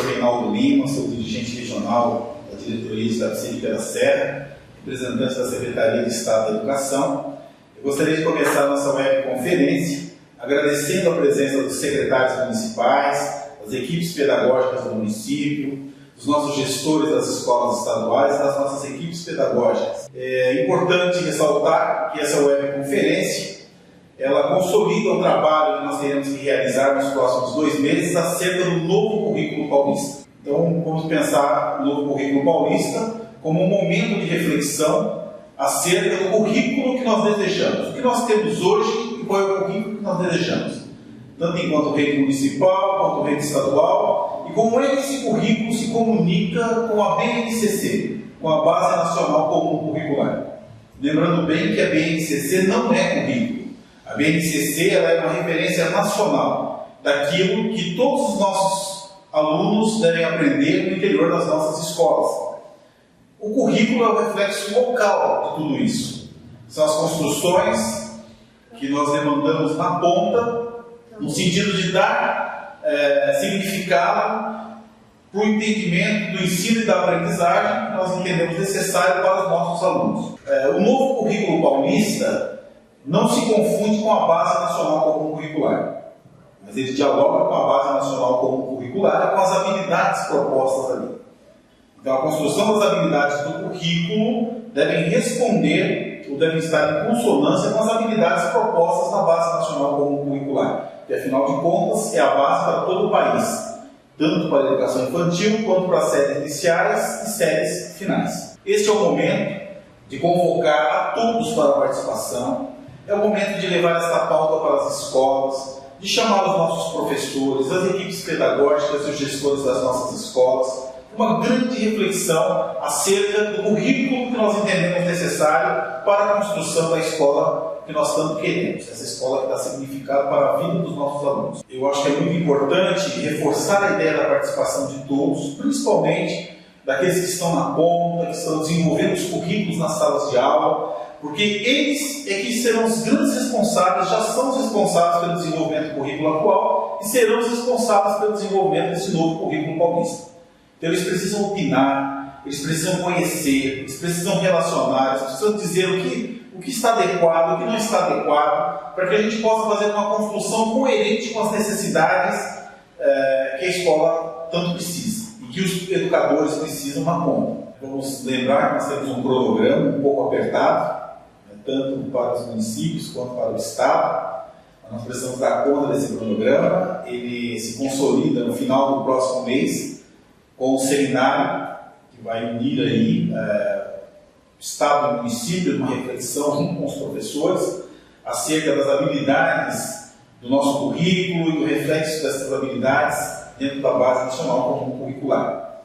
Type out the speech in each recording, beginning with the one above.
Reinaldo Lima, sou dirigente regional da Diretoria de Estado Cívica da Serra, representante da Secretaria de Estado da Educação. Eu gostaria de começar a nossa webconferência agradecendo a presença dos secretários municipais, das equipes pedagógicas do município, dos nossos gestores das escolas estaduais e das nossas equipes pedagógicas. É importante ressaltar que essa webconferência ela consolida o trabalho que nós teremos que realizar nos próximos 2 meses acerca do novo currículo paulista. Então, vamos pensar o novo currículo paulista como um momento de reflexão acerca do currículo que nós desejamos. O que nós temos hoje e qual é o currículo que nós desejamos, tanto enquanto rede municipal, quanto rede estadual, e como é que esse currículo se comunica com a BNCC, com a Base Nacional Comum Curricular. Lembrando bem que a BNCC não é currículo. A BNCC ela é uma referência nacional daquilo que todos os nossos alunos devem aprender no interior das nossas escolas. O currículo é o reflexo local de tudo isso. São as construções que nós demandamos na ponta, no sentido de dar significado para o entendimento do ensino e da aprendizagem que nós entendemos necessário para os nossos alunos. O novo currículo paulista não se confunde com a Base Nacional Comum Curricular, mas ele dialoga com a Base Nacional Comum Curricular e com as habilidades propostas ali. Então, a construção das habilidades do currículo devem responder ou devem estar em consonância com as habilidades propostas na Base Nacional Comum Curricular, que, afinal de contas, é a base para todo o país, tanto para a educação infantil quanto para as séries iniciais e séries finais. Este é o momento de convocar a todos para a participação. É o momento de levar esta pauta para as escolas, de chamar os nossos professores, as equipes pedagógicas e os gestores das nossas escolas, uma grande reflexão acerca do currículo que nós entendemos necessário para a construção da escola que nós tanto queremos, essa escola que dá significado para a vida dos nossos alunos. Eu acho que é muito importante reforçar a ideia da participação de todos, principalmente daqueles que estão na ponta, que estão desenvolvendo os currículos nas salas de aula, porque eles é que serão os grandes responsáveis, já são os responsáveis pelo desenvolvimento do currículo atual e serão os responsáveis pelo desenvolvimento desse novo currículo paulista. Então eles precisam opinar, eles precisam conhecer, eles precisam relacionar, eles precisam dizer o que está adequado, o que não está adequado, para que a gente possa fazer uma construção coerente com as necessidades que a escola tanto precisa e que os educadores precisam na ponta. Vamos lembrar que nós temos um cronograma um pouco apertado, tanto para os municípios quanto para o Estado. Nós precisamos dar conta desse cronograma, ele se consolida no final do próximo mês, com o seminário que vai unir aí Estado e município, uma reflexão com os professores acerca das habilidades do nosso currículo e do reflexo dessas habilidades dentro da Base Nacional Comum Curricular.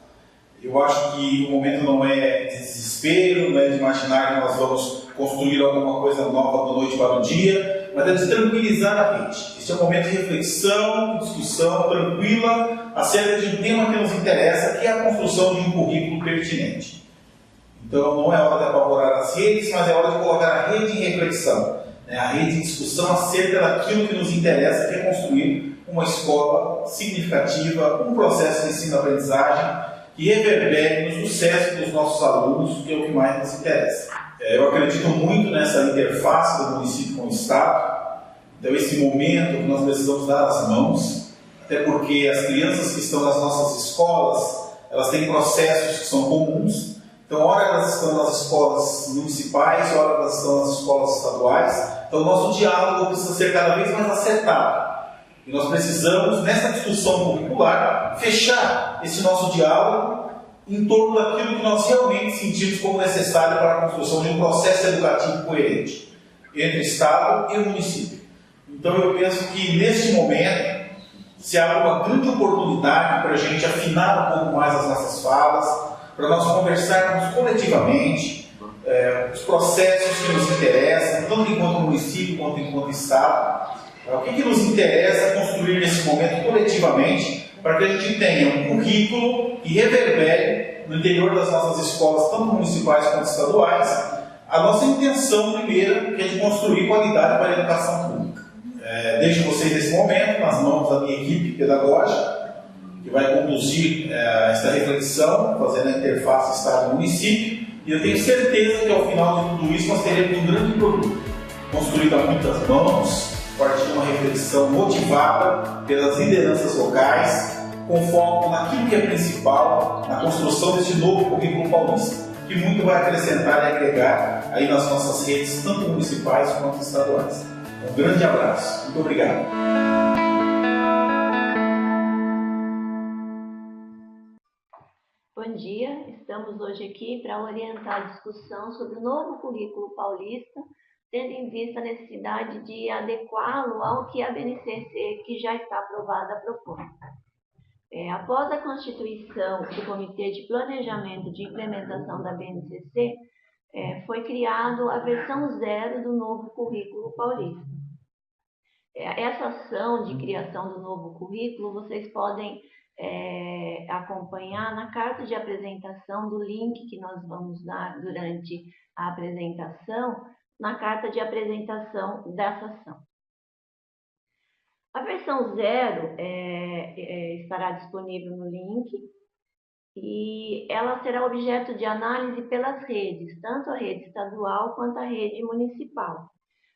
Eu acho que o momento não é de desespero, não é de imaginar que nós vamos construir alguma coisa nova da noite para o dia, mas é de tranquilizar a mente. Este é um momento de reflexão, de discussão tranquila acerca de um tema que nos interessa, que é a construção de um currículo pertinente. Então, não é hora de apavorar as redes, mas é hora de colocar a rede em reflexão, a rede em discussão acerca daquilo que nos interessa, que é construir uma escola significativa, um processo de ensino-aprendizagem que reverbere no sucesso dos nossos alunos, que é o que mais nos interessa. Eu acredito muito nessa interface do município com o Estado. Então, esse momento que nós precisamos dar as mãos, até porque as crianças que estão nas nossas escolas, elas têm processos que são comuns. Então, ora elas estão nas escolas municipais, ora elas estão nas escolas estaduais. Então, o nosso diálogo precisa ser cada vez mais acertado. E nós precisamos, nessa discussão curricular, fechar esse nosso diálogo em torno daquilo que nós realmente sentimos como necessário para a construção de um processo educativo coerente entre Estado e município. Então, eu penso que, neste momento, se abre uma grande oportunidade para a gente afinar um pouco mais as nossas falas, para nós conversarmos coletivamente os processos que nos interessam, tanto enquanto município quanto enquanto Estado. O que nos interessa construir nesse momento coletivamente para que a gente tenha um currículo que reverbere no interior das nossas escolas, tanto municipais quanto estaduais, a nossa intenção primeira, que é de construir qualidade para a educação pública. Deixo vocês nesse momento nas mãos da minha equipe pedagógica, que vai conduzir essa reflexão, fazendo a interface Estado-Município, e eu tenho certeza que ao final de tudo isso nós teremos um grande produto, construído a muitas mãos, partindo de uma reflexão motivada pelas lideranças locais, com foco naquilo que é principal, na construção desse novo currículo paulista, que muito vai acrescentar e agregar aí nas nossas redes, tanto municipais quanto estaduais. Um grande abraço. Muito obrigado. Bom dia, estamos hoje aqui para orientar a discussão sobre o novo currículo paulista, tendo em vista a necessidade de adequá-lo ao que a BNCC, que já está aprovada, propõe. Após a constituição do Comitê de Planejamento de Implementação da BNCC, foi criado a versão 0 do novo currículo paulista. Essa ação de criação do novo currículo, vocês podem acompanhar na carta de apresentação do link que nós vamos dar durante a apresentação, na carta de apresentação dessa ação. A versão 0 estará disponível no link e ela será objeto de análise pelas redes, tanto a rede estadual quanto a rede municipal.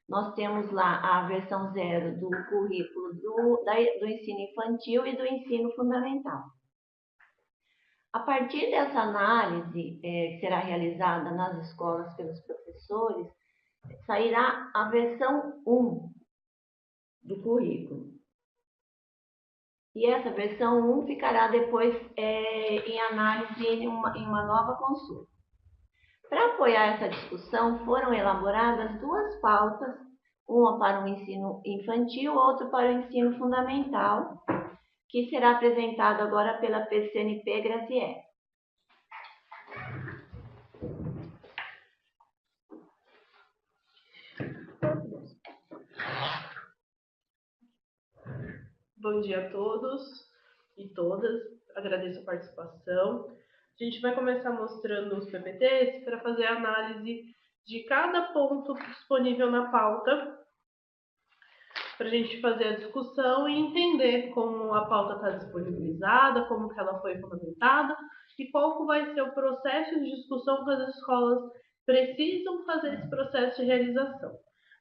Nós temos lá a versão 0 do currículo do ensino infantil e do ensino fundamental. A partir dessa análise que será realizada nas escolas pelos professores, sairá a versão 1 do currículo. E essa versão 1 ficará depois em análise em uma nova consulta. Para apoiar essa discussão, foram elaboradas duas pautas, uma para o ensino infantil, outra para o ensino fundamental, que será apresentado agora pela PCNP Graziele. Bom dia a todos e todas, agradeço a participação. A gente vai começar mostrando os PPTs para fazer a análise de cada ponto disponível na pauta, para a gente fazer a discussão e entender como a pauta está disponibilizada, como que ela foi fundamentada e qual vai ser o processo de discussão que as escolas precisam fazer esse processo de realização.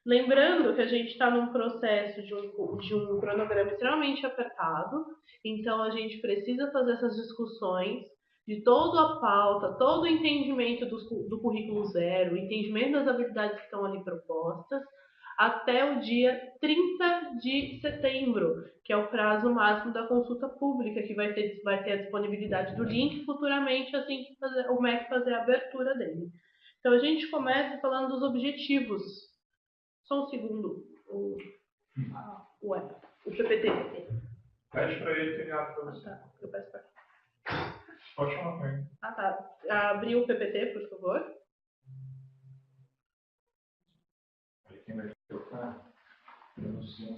Lembrando que a gente está num processo de um cronograma extremamente apertado, então a gente precisa fazer essas discussões de toda a pauta, todo o entendimento do currículo 0, o entendimento das habilidades que estão ali propostas, até o dia 30 de setembro, que é o prazo máximo da consulta pública, que vai ter a disponibilidade do link futuramente, assim que o MEC fazer a abertura dele. Então a gente começa falando dos objetivos. Só um segundo, o PPT. Pede para ele pegar para você. Tá, eu peço para. Pode chamar para ele. Tá. Abrir o PPT, por favor. Quem vai tocar? Eu não sei.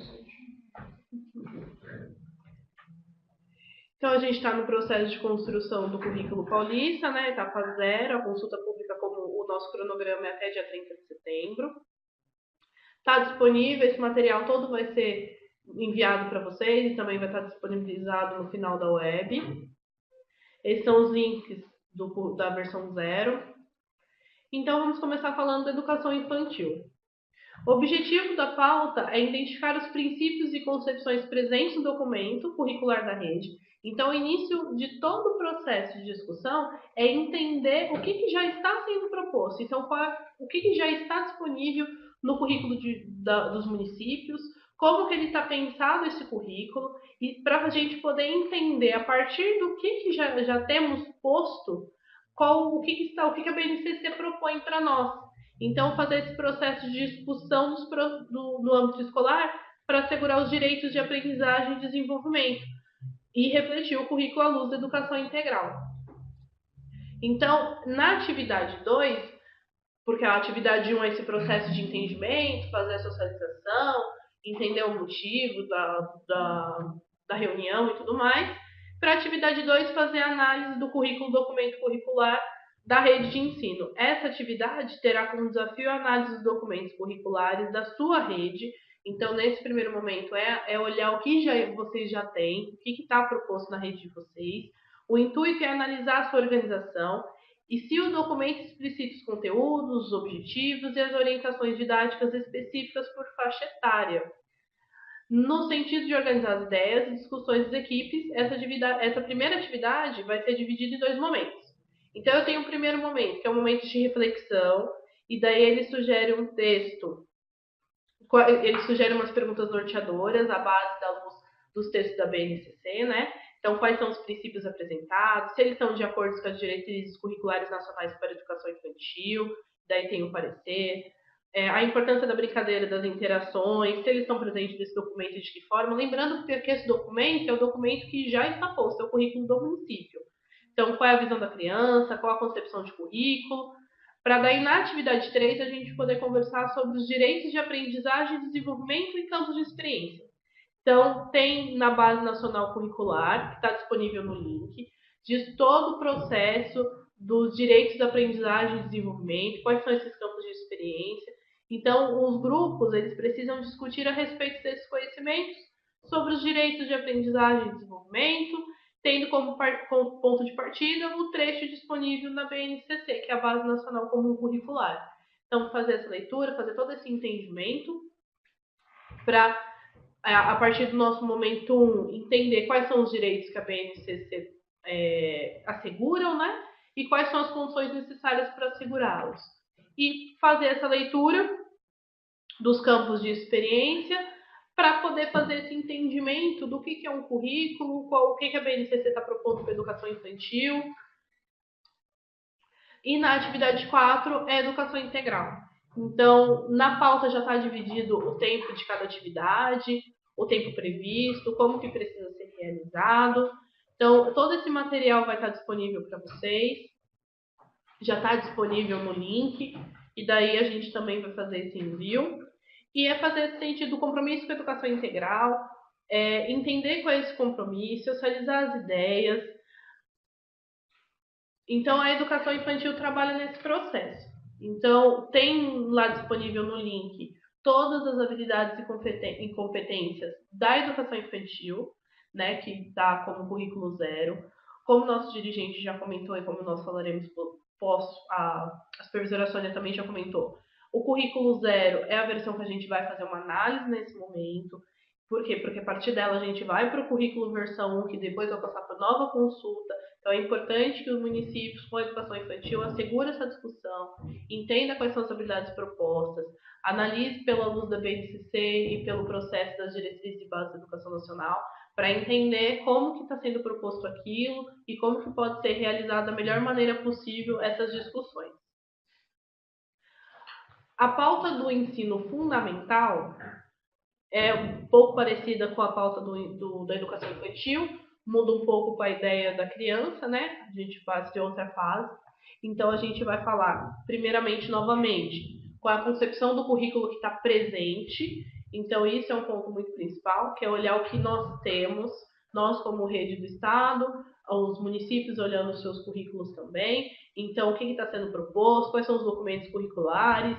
Então, a gente está no processo de construção do currículo paulista, né? Etapa 0, a consulta pública, como o nosso cronograma é até dia 30 de setembro. Está disponível, esse material todo vai ser enviado para vocês e também vai estar disponibilizado no final da web. Esses são os links da versão 0. Então, vamos começar falando da educação infantil. O objetivo da pauta é identificar os princípios e concepções presentes no documento curricular da rede. Então, o início de todo o processo de discussão é entender o que já está sendo proposto. Então, o que já está disponível no currículo dos municípios, como que ele está pensado esse currículo, e para a gente poder entender, a partir do que já temos posto, o que a BNCC propõe para nós. Então, fazer esse processo de discussão no âmbito escolar para assegurar os direitos de aprendizagem e desenvolvimento e refletir o currículo à luz da educação integral. Então, na atividade 2, porque a atividade 1 é esse processo de entendimento, fazer a socialização, entender o motivo da reunião e tudo mais. Para a atividade 2, fazer a análise do documento curricular da rede de ensino. Essa atividade terá como desafio a análise dos documentos curriculares da sua rede Então, nesse primeiro momento, é olhar o que vocês já têm, o que está proposto na rede de vocês. O intuito é analisar a sua organização e se o documento explicita os conteúdos, os objetivos e as orientações didáticas específicas por faixa etária. No sentido de organizar as ideias e discussões das equipes, essa primeira atividade vai ser dividida em 2 momentos. Então, eu tenho o primeiro momento, que é o momento de reflexão, e daí ele sugere um texto, ele sugere umas perguntas norteadoras à base da luz dos textos da BNCC, né? Então, quais são os princípios apresentados, se eles estão de acordo com as diretrizes curriculares nacionais para a educação infantil, daí tem o parecer, a importância da brincadeira, das interações, se eles estão presentes nesse documento e de que forma. Lembrando que esse documento é o documento que já está posto, é o currículo do município. Então, qual é a visão da criança, qual a concepção de currículo, para daí na atividade 3 a gente poder conversar sobre os direitos de aprendizagem e desenvolvimento em campos de experiência. Então, tem na Base Nacional Curricular, que está disponível no link, diz todo o processo dos direitos de aprendizagem e desenvolvimento, quais são esses campos de experiência. Então, os grupos, eles precisam discutir a respeito desses conhecimentos sobre os direitos de aprendizagem e desenvolvimento, tendo como ponto de partida o trecho disponível na BNCC, que é a Base Nacional Comum Curricular. Então, fazer essa leitura, fazer todo esse entendimento para, a partir do nosso momento 1, entender quais são os direitos que a BNCC asseguram, né? E quais são as condições necessárias para assegurá-los. E fazer essa leitura dos campos de experiência para poder fazer esse entendimento do que é um currículo, o que a BNCC está propondo para a educação infantil. E na atividade 4 é educação integral. Então, na pauta já está dividido o tempo de cada atividade, o tempo previsto, como que precisa ser realizado. Então, todo esse material vai estar disponível para vocês. Já está disponível no link. E daí a gente também vai fazer esse envio. E é fazer esse sentido do compromisso com a educação integral, entender qual é esse compromisso, socializar as ideias. Então, a educação infantil trabalha nesse processo. Então, tem lá disponível no link todas as habilidades e competências da educação infantil, né, que está como currículo 0. Como o nosso dirigente já comentou e como nós falaremos a supervisora Sônia também já comentou, o currículo 0 é a versão que a gente vai fazer uma análise nesse momento. Por quê? Porque a partir dela a gente vai para o currículo versão 1, que depois vai passar por nova consulta. Então é importante que os municípios com a educação infantil assegurem essa discussão, entenda quais são as habilidades propostas, analise pela luz da BNCC e pelo processo das diretrizes de base da educação nacional, para entender como que está sendo proposto aquilo e como que pode ser realizada da melhor maneira possível essas discussões. A pauta do ensino fundamental é um pouco parecida com a pauta da educação infantil, muda um pouco com a ideia da criança, né? A gente passa de outra fase. Então, a gente vai falar, primeiramente, novamente, com a concepção do currículo que está presente. Então, isso é um ponto muito principal, que é olhar o que nós temos, nós como rede do Estado, os municípios olhando os seus currículos também. Então, o que está sendo proposto, quais são os documentos curriculares,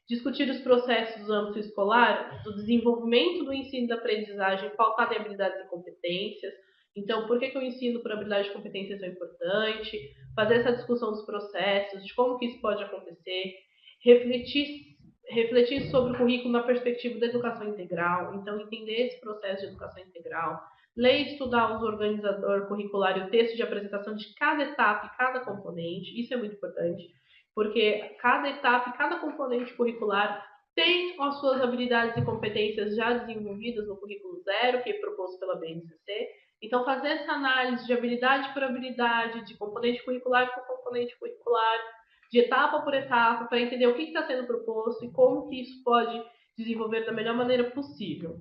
discutir os processos do âmbito escolar, do desenvolvimento do ensino da aprendizagem pautado em habilidades e competências. Então, por que o ensino por habilidade e competência é tão importante? Fazer essa discussão dos processos, de como que isso pode acontecer. Refletir sobre o currículo na perspectiva da educação integral. Então, entender esse processo de educação integral. Ler e estudar os organizadores curriculares e o texto de apresentação de cada etapa e cada componente. Isso é muito importante, porque cada etapa e cada componente curricular tem as suas habilidades e competências já desenvolvidas no currículo 0, que é proposto pela BNCC. Então, fazer essa análise de habilidade por habilidade, de componente curricular por componente curricular, de etapa por etapa, para entender o que está sendo proposto e como que isso pode desenvolver da melhor maneira possível.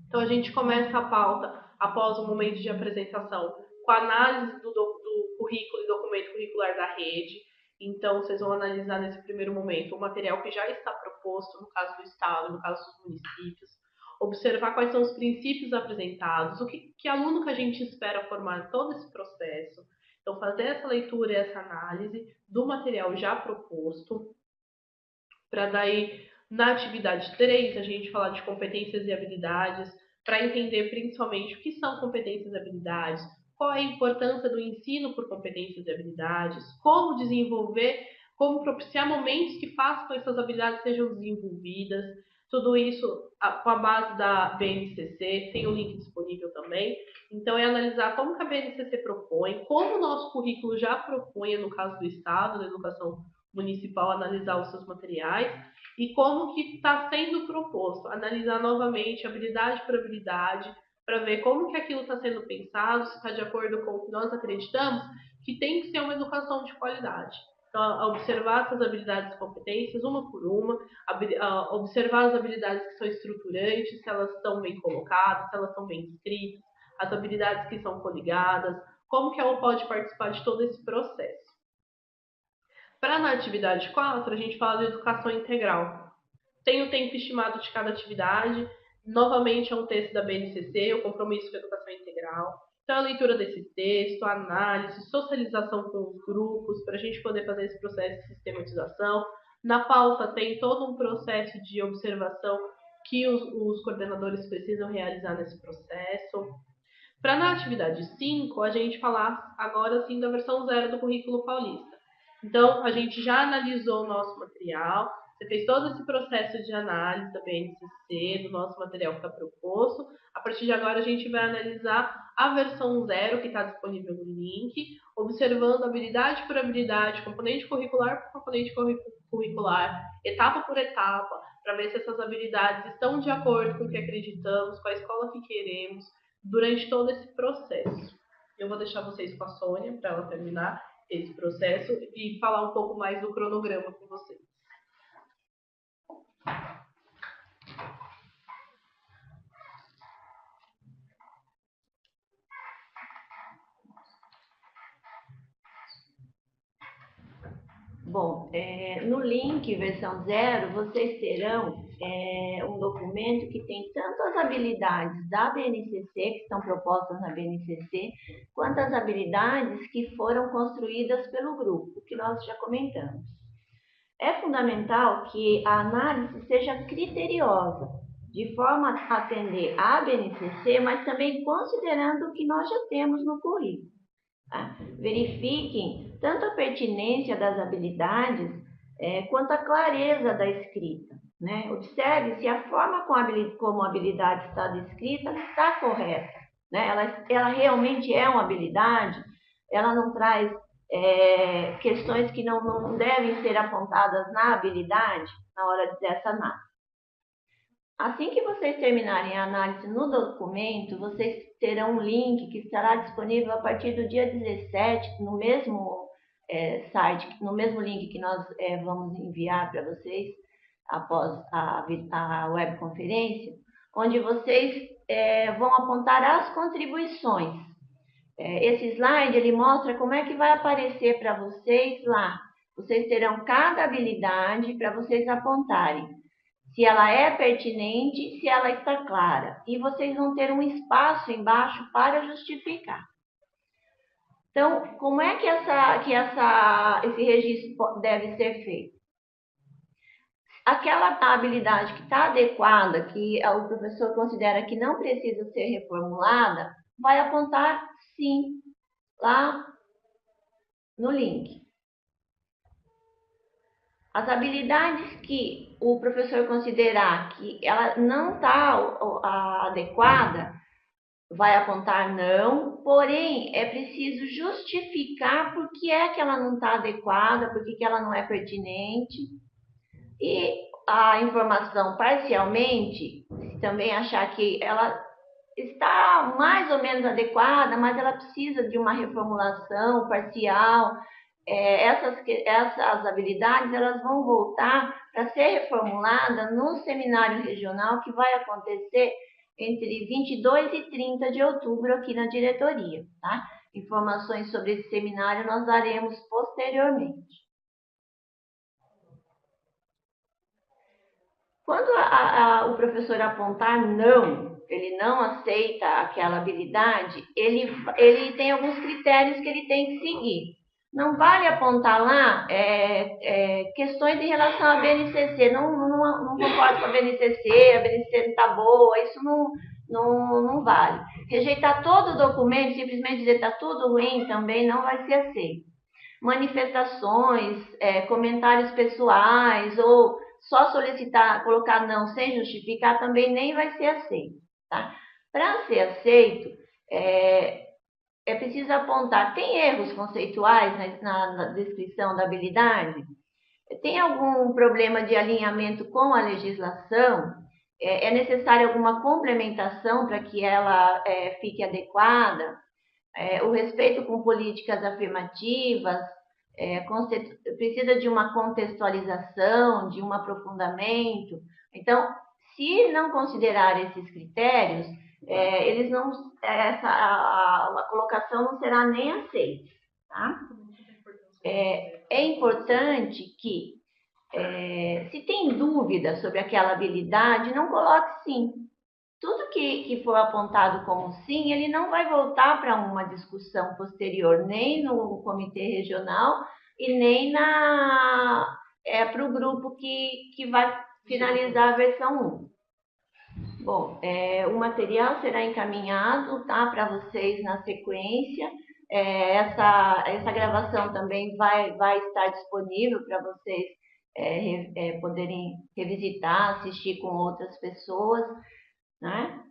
Então, a gente começa a pauta, após o momento de apresentação, com a análise do currículo e documento curricular da rede. Então, vocês vão analisar nesse primeiro momento o material que já está proposto, no caso do Estado, no caso dos municípios, observar quais são os princípios apresentados, que aluno que a gente espera formar todo esse processo. Então, fazer essa leitura e essa análise do material já proposto, para daí Na atividade 3, a gente fala de competências e habilidades, para entender principalmente o que são competências e habilidades, qual é a importância do ensino por competências e habilidades, como desenvolver, como propiciar momentos que façam com que essas habilidades sejam desenvolvidas, tudo isso com a base da BNCC, tem o link disponível também. Então, é analisar como que a BNCC propõe, como o nosso currículo já propõe, no caso do Estado, da educação municipal, analisar os seus materiais, e como que está sendo proposto, analisar novamente habilidade por habilidade, para ver como que aquilo está sendo pensado, se está de acordo com o que nós acreditamos, que tem que ser uma educação de qualidade. Então, observar essas habilidades e competências, uma por uma, observar as habilidades que são estruturantes, se elas estão bem colocadas, se elas estão bem escritas, as habilidades que são coligadas, como que ela pode participar de todo esse processo. Para na atividade 4, a gente fala de educação integral. Tem o tempo estimado de cada atividade, novamente é um texto da BNCC, o compromisso com a educação integral. Então, a leitura desse texto, a análise, socialização com os grupos, para a gente poder fazer esse processo de sistematização. Na pauta tem todo um processo de observação que os coordenadores precisam realizar nesse processo. Para na atividade 5, a gente falar agora sim da versão 0 do currículo paulista. Então, a gente já analisou o nosso material, você fez todo esse processo de análise da BNCC, do nosso material que está proposto. A partir de agora, a gente vai analisar a versão 0, que está disponível no link, observando habilidade por habilidade, componente curricular por componente curricular, etapa por etapa, para ver se essas habilidades estão de acordo com o que acreditamos, com a escola que queremos, durante todo esse processo. Eu vou deixar vocês com a Sônia, para ela terminar esse processo e falar um pouco mais do cronograma com vocês. Bom, no link versão 0, vocês terão um documento que tem tanto as habilidades da BNCC, que estão propostas na BNCC, quanto as habilidades que foram construídas pelo grupo, que nós já comentamos. É fundamental que a análise seja criteriosa, de forma a atender à BNCC, mas também considerando o que nós já temos no currículo. Tá? Verifiquem tanto a pertinência das habilidades quanto a clareza da escrita. Né? Observe se a forma como a habilidade está descrita está correta. Né? Ela realmente é uma habilidade, ela não traz questões que não devem ser apontadas na habilidade na hora dessa análise. Assim que vocês terminarem a análise no documento, vocês terão um link que estará disponível a partir do dia 17, no mesmo site, no mesmo link que nós vamos enviar para vocês após a webconferência, onde vocês vão apontar as contribuições. Esse slide ele mostra como é que vai aparecer para vocês lá. Vocês terão cada habilidade para vocês apontarem. Se ela é pertinente, se ela está clara. E vocês vão ter um espaço embaixo para justificar. Então, como é que esse registro deve ser feito? Aquela habilidade que está adequada, que o professor considera que não precisa ser reformulada, vai apontar sim, lá no link. As habilidades que o professor considerar que ela não está adequada, vai apontar não, porém é preciso justificar por que é que ela não está adequada, por que ela não é pertinente. E a informação parcialmente, se também achar que ela está mais ou menos adequada, mas ela precisa de uma reformulação parcial, essas habilidades elas vão voltar para ser reformulada no seminário regional que vai acontecer entre 22 e 30 de outubro aqui na diretoria. Tá? Informações sobre esse seminário nós daremos posteriormente. Quando o professor apontar não, ele não aceita aquela habilidade, ele tem alguns critérios que ele tem que seguir. Não vale apontar lá questões em relação à BNCC. Não concordo com a BNCC não está boa, isso não vale. Rejeitar todo o documento, simplesmente dizer está tudo ruim, também não vai ser aceito. Manifestações, comentários pessoais ou só solicitar, colocar não sem justificar, também nem vai ser aceito. Tá? Para ser aceito, é preciso apontar, tem erros conceituais na descrição da habilidade? Tem algum problema de alinhamento com a legislação? É necessária alguma complementação para que ela fique adequada? O respeito com políticas afirmativas? Precisa de uma contextualização, de um aprofundamento? Então, se não considerar esses critérios, eles não, a colocação não será nem aceita. Tá? É importante que, se tem dúvida sobre aquela habilidade, não coloque sim. Tudo que for apontado como sim, ele não vai voltar para uma discussão posterior, nem no comitê regional e nem para o grupo que vai finalizar a versão 1. Bom, o material será encaminhado, tá, para vocês na sequência. Essa gravação também vai estar disponível para vocês poderem revisitar, assistir com outras pessoas, né?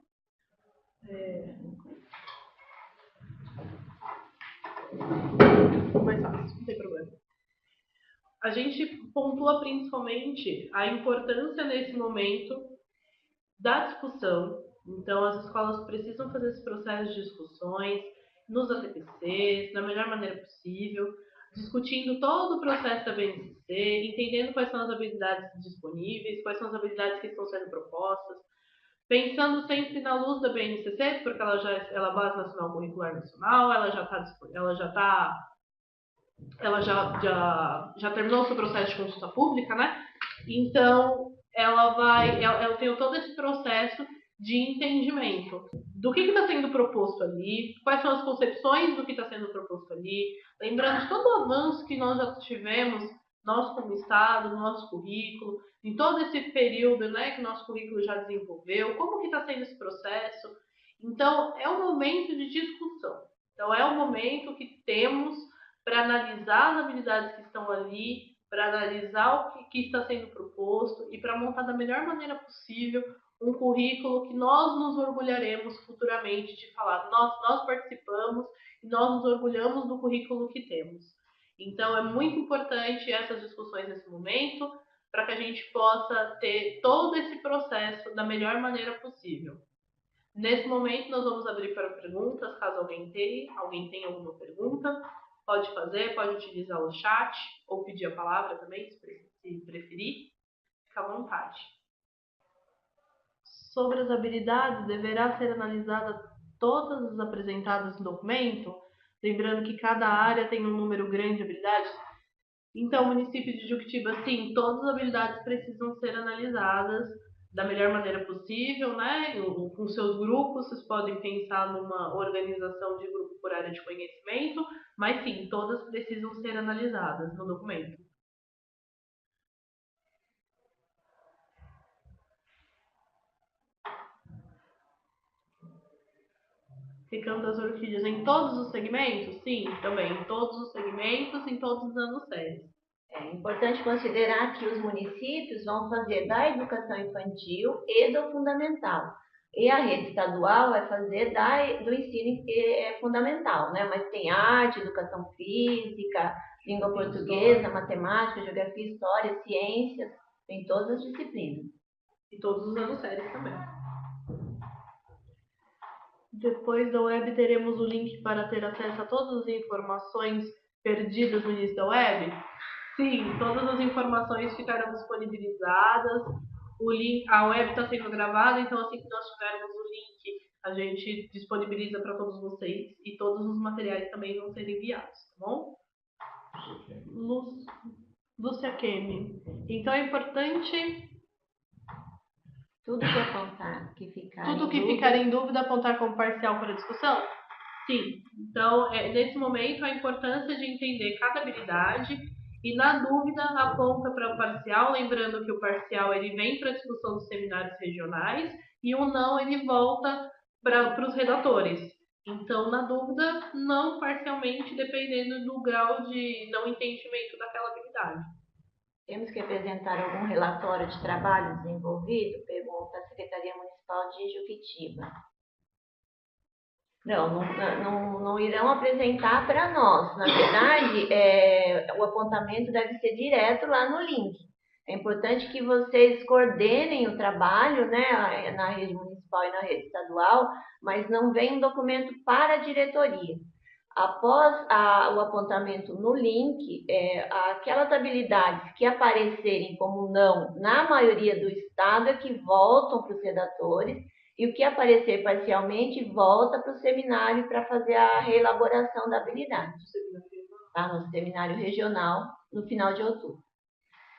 Mais fácil, não tem problema. A gente pontua principalmente a importância nesse momento da discussão. Então, as escolas precisam fazer esse processo de discussões nos ATPCs, da melhor maneira possível, discutindo todo o processo da BNCC, entendendo quais são as habilidades disponíveis, quais são as habilidades que estão sendo propostas, pensando sempre na luz da BNCC, porque ela é a Base Nacional Curricular Nacional, já terminou o seu processo de consulta pública, né? Então, ela tem todo esse processo de entendimento do que está sendo proposto ali, quais são as concepções do que está sendo proposto ali, lembrando de todo o avanço que nós já tivemos, nós como Estado, no nosso currículo, em todo esse período, né, que o nosso currículo já desenvolveu, como que está sendo esse processo. Então, é um momento de discussão. Então, é um momento que temos para analisar as habilidades que estão ali, para analisar o que está sendo proposto e para montar da melhor maneira possível um currículo que nós nos orgulharemos futuramente de falar. Nós participamos e nós nos orgulhamos do currículo que temos. Então, é muito importante essas discussões nesse momento para que a gente possa ter todo esse processo da melhor maneira possível. Nesse momento, nós vamos abrir para perguntas, caso alguém tenha alguma pergunta. Pode fazer, pode utilizar o chat ou pedir a palavra também, se preferir. Fica à vontade. Sobre as habilidades, deverá ser analisada todas as apresentadas no documento, lembrando que cada área tem um número grande de habilidades. Então, o município de Juquitiba, sim, todas as habilidades precisam ser analisadas da melhor maneira possível, né? Com seus grupos, vocês podem pensar numa organização de grupo por área de conhecimento, mas sim, todas precisam ser analisadas no documento. Ficando as orquídeas em todos os segmentos? Sim, também, em todos os segmentos, em todos os anos séries. É importante considerar que os municípios vão fazer da educação infantil e do fundamental. E a rede estadual vai fazer do ensino fundamental, né? Mas tem arte, educação física, língua portuguesa, matemática, geografia, história, ciências, tem todas as disciplinas. E todos os anos séries também. Depois da web teremos o link para ter acesso a todas as informações perdidas no início da web? Sim, todas as informações ficarão disponibilizadas. A web está sendo gravada, então assim que nós tivermos o link, a gente disponibiliza para todos vocês e todos os materiais também vão ser enviados, tá bom? Lúcia Kemi. Então é importante tudo que apontar, tudo que ficar em dúvida apontar como parcial para discussão? Sim. Então, nesse momento, a importância de entender cada habilidade e na dúvida aponta para o parcial, lembrando que o parcial ele vem para a discussão dos seminários regionais e o não ele volta para os redatores. Então, na dúvida, não parcialmente, dependendo do grau de não entendimento daquela habilidade. Temos que apresentar algum relatório de trabalho desenvolvido? Pergunta a Secretaria Municipal de Juquitiba. Não irão apresentar para nós. Na verdade, o apontamento deve ser direto lá no link. É importante que vocês coordenem o trabalho, né, na rede municipal e na rede estadual, mas não vem um documento para a diretoria. Após o apontamento no link, aquelas habilidades que aparecerem como não na maioria do estado é que voltam para os redatores, e o que aparecer parcialmente volta para o seminário para fazer a reelaboração da habilidade, tá? No seminário regional, no final de outubro.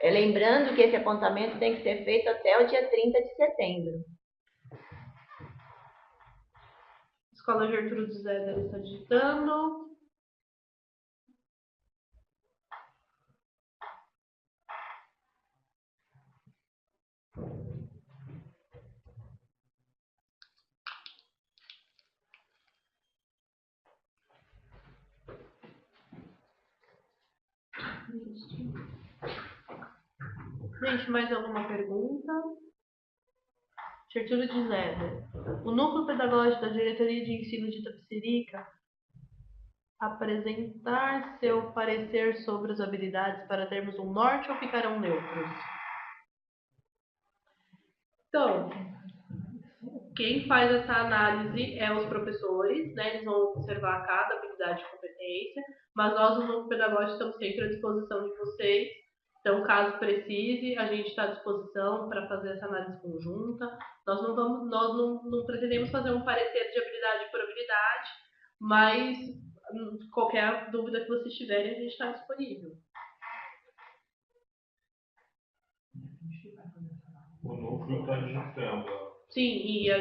Lembrando que esse apontamento tem que ser feito até o dia 30 de setembro. Escola Gertrude Zéder está digitando. Gente, mais alguma pergunta? Gertrude Zéder. O núcleo pedagógico da Diretoria de Ensino de Itapecerica apresentar seu parecer sobre as habilidades para termos um norte ou ficarão neutros? Então, quem faz essa análise é os professores, né? Eles vão observar cada habilidade e competência, mas nós, no núcleo pedagógico, estamos sempre à disposição de vocês. Então, caso precise, a gente está à disposição para fazer essa análise conjunta. Nós não pretendemos fazer um parecer de habilidade por habilidade, mas qualquer dúvida que vocês tiverem, a gente está disponível. O núcleo está digitando. Sim, e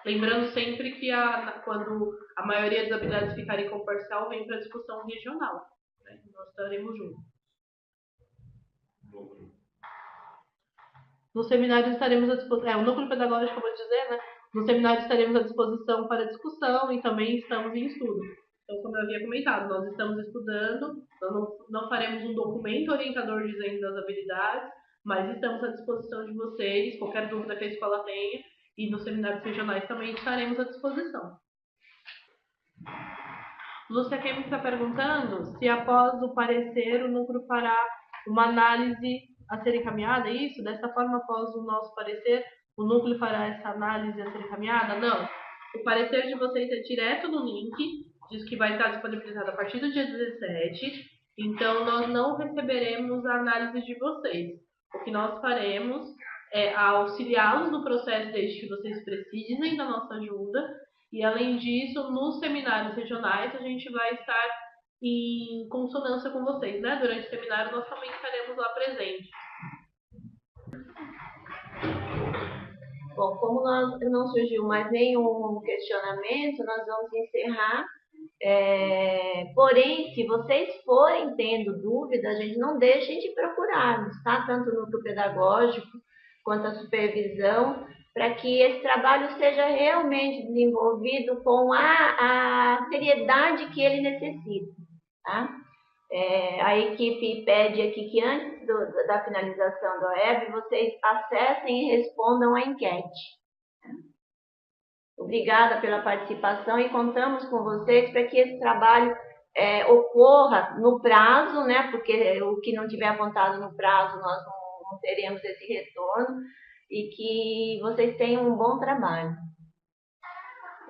lembrando sempre que quando a maioria das habilidades ficarem com parcial, vem para a discussão regional. Né? Nós estaremos juntos. Núcleo. No seminário estaremos à disposição. O núcleo pedagógico, como eu dizer, né? No seminário estaremos à disposição para discussão e também estamos em estudo. Então, como eu havia comentado, nós estamos estudando, nós não faremos um documento orientador dizendo das habilidades, mas estamos à disposição de vocês, qualquer dúvida que a escola tenha, e nos seminários regionais também estaremos à disposição. Lúcia Kemi está perguntando se após o parecer o núcleo fará uma análise a ser encaminhada, é isso? Dessa forma, após o nosso parecer, o núcleo fará essa análise a ser encaminhada? Não. O parecer de vocês é direto no link, diz que vai estar disponibilizado a partir do dia 17, então nós não receberemos a análise de vocês. O que nós faremos é auxiliá-los no processo desde que vocês precisem da nossa ajuda, e além disso, nos seminários regionais, a gente vai estar em consonância com vocês, né? Durante o seminário, nós também estaremos lá presentes. Bom, como não surgiu mais nenhum questionamento, nós vamos encerrar. Porém, se vocês forem tendo dúvidas, a gente não deixem de procurar-nos, tá? Tanto no núcleo pedagógico quanto a supervisão, para que esse trabalho seja realmente desenvolvido com a seriedade que ele necessita, tá? A equipe pede aqui que antes da finalização do web, vocês acessem e respondam a enquete. Obrigada pela participação e contamos com vocês para que esse trabalho ocorra no prazo, né? Porque o que não tiver apontado no prazo, nós não teremos esse retorno, e que vocês tenham um bom trabalho.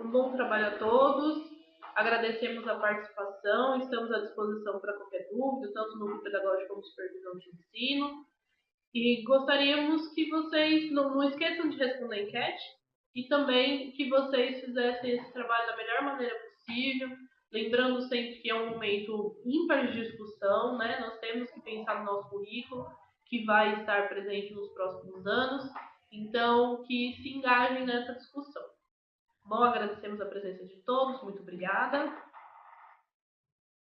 Um bom trabalho a todos. Agradecemos a participação, estamos à disposição para qualquer dúvida, tanto no núcleo pedagógico como supervisão de ensino. E gostaríamos que vocês não esqueçam de responder a enquete e também que vocês fizessem esse trabalho da melhor maneira possível, lembrando sempre que é um momento ímpar de discussão, né? Nós temos que pensar no nosso currículo, que vai estar presente nos próximos anos, então que se engajem nessa discussão. Bom, agradecemos a presença de todos, muito obrigada.